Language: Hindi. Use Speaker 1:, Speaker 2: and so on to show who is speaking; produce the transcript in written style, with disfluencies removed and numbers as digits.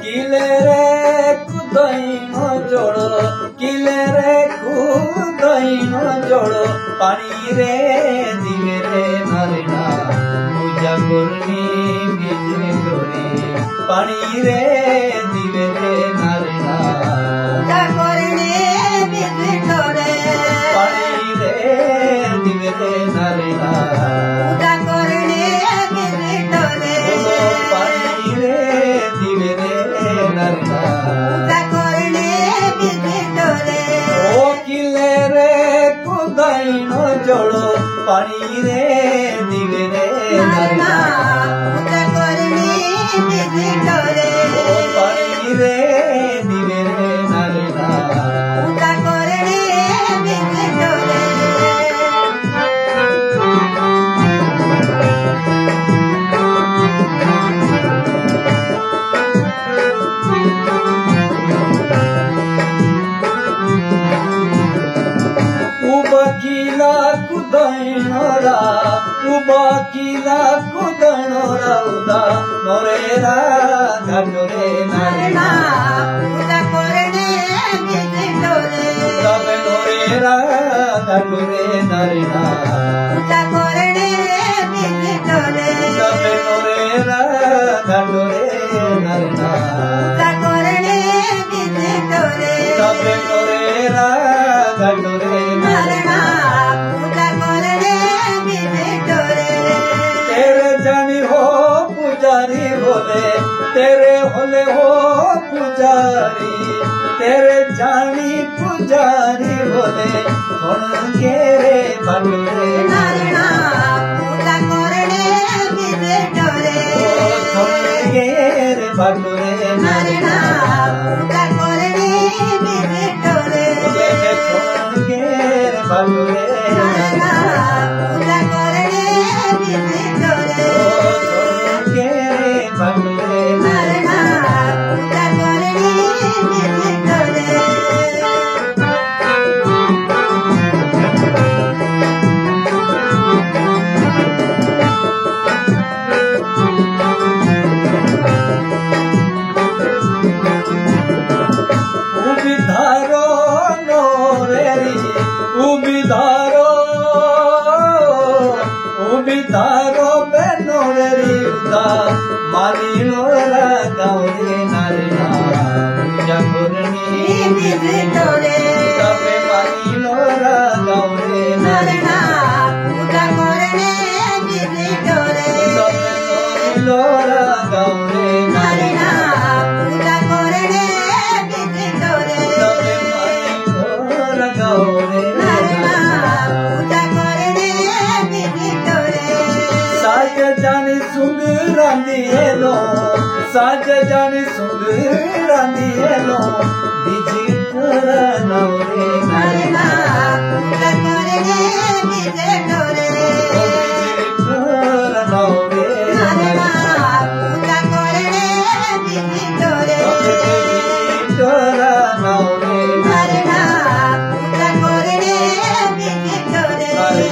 Speaker 1: किले रे कुदैनो जोड़ो किले रे कुदैनो जोड़ो पानी रे दिवे रे नारिना पूजा करनी बिजली डोरे पानी रे दिवे रे नारिना
Speaker 2: पूजा करनी बिजली डोरे
Speaker 1: पानी रे दिवे रे नारिना
Speaker 2: पूजा करनी बिजली डोरे
Speaker 1: पानी रे दिवे रे नारिना
Speaker 2: पूजा करनी बिजली डोरे
Speaker 1: ओ किले रे कुदैनो जोड़ो पानी रे दिवे रे नारिना
Speaker 2: पूजा करनी बिजली डोरे
Speaker 1: पानी रे दिवे रे नारिना
Speaker 2: पूजा करनी बिजली डोरे
Speaker 1: उबकिला कुदैनोरा उबकिला कुदैनोरा उदा नोरेरा घाटोरे नारिना
Speaker 2: पूजा करनी बिजली डोरे
Speaker 1: तबे नोरेरा घाटोरे नारिना
Speaker 2: पूजा करनी बिजली डोरे
Speaker 1: तबे नोरेरा घाटोरे नारिना
Speaker 2: पूजा करनी बिजली डोरे
Speaker 1: तबे नोरेरा घाटोरे नारिना
Speaker 2: पूजा करनी बिजली डोरे
Speaker 1: तेरे जानी हो पुजारी बोले तेरे होले हो पुजारी तेरे जानी पुजारी बोले के रे बाटुरे
Speaker 2: नारिना पूजा करनी बिजली डोरे
Speaker 1: के रे बाटुरे
Speaker 2: नारिना पूजा करनी बिजली डोरे
Speaker 1: के रे बाटुरे
Speaker 2: नारिना पूजा करनी बिजली डोरे
Speaker 1: के रे बाटुरे
Speaker 2: नारिना पूजा करनी बिजली डोरे
Speaker 1: उबिधारो नोरेरी उबिधारो बेनोरेरी उदा माली नोरा गाउरे नारिना पूजा करनी
Speaker 2: बिजली डोरे
Speaker 1: तबे माली नोरा गाउरे
Speaker 2: नारिना पूजा करनी बिजली डोरे
Speaker 1: तबे नोरा गाउरे
Speaker 2: नारिना पूजा करनी बिजली डोरे
Speaker 1: तबे माली नोरा गाउरे
Speaker 2: नारिना पूजा करनी बिजली डोरे
Speaker 1: साज जानी सुंदरांदी हेलो साज जानी सुंदरांदी हेलो बिजी तोरा नवरे
Speaker 2: नारिना पूजा करनी बिजली डोरे
Speaker 1: तोरा नवरे
Speaker 2: नारिना पूजा करनी बिजली डोरे
Speaker 1: तोरा नवरे
Speaker 2: नारिना पूजा करनी बिजली डोरे